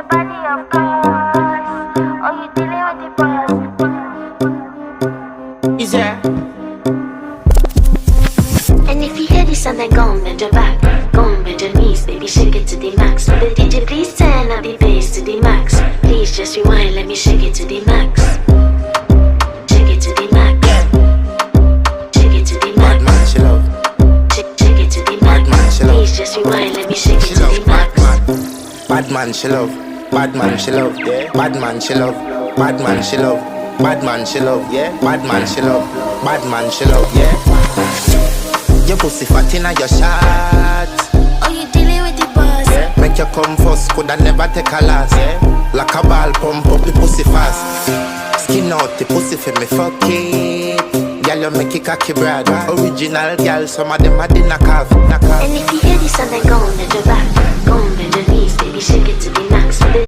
your body, of course. Oh, you dealing with the boys. Is there? And if you hear this and then go on bend your back, go on bend your knees, baby shake it to the max. Will the DJ please turn up the bass to the max? Please just rewind, let me shake it to the max. Shake it to the max. Shake it to the max. Bad man, she love. Shake it to the Bad man, max. she love. Please just rewind, let me shake it She to love. the max. Bad man, she love. Bad man, she love. Yeah. Bad man, she love. Bad man, she love. Bad man, she love. Yeah. Bad man, she love. Bad man, she love. Yeah. Your pussy fat inna your shot. Oh, you dealing with the boss? Yeah. Make you come first, coulda never take a last. Yeah. Like a ball, pump up the pussy fast. Skin out the pussy for me fuck it. Girl, you make it cocky brad. Original girl, some of them a dinner calf. And if you hear this and then go on bend your back, go on bend your knees, baby shake it to the max.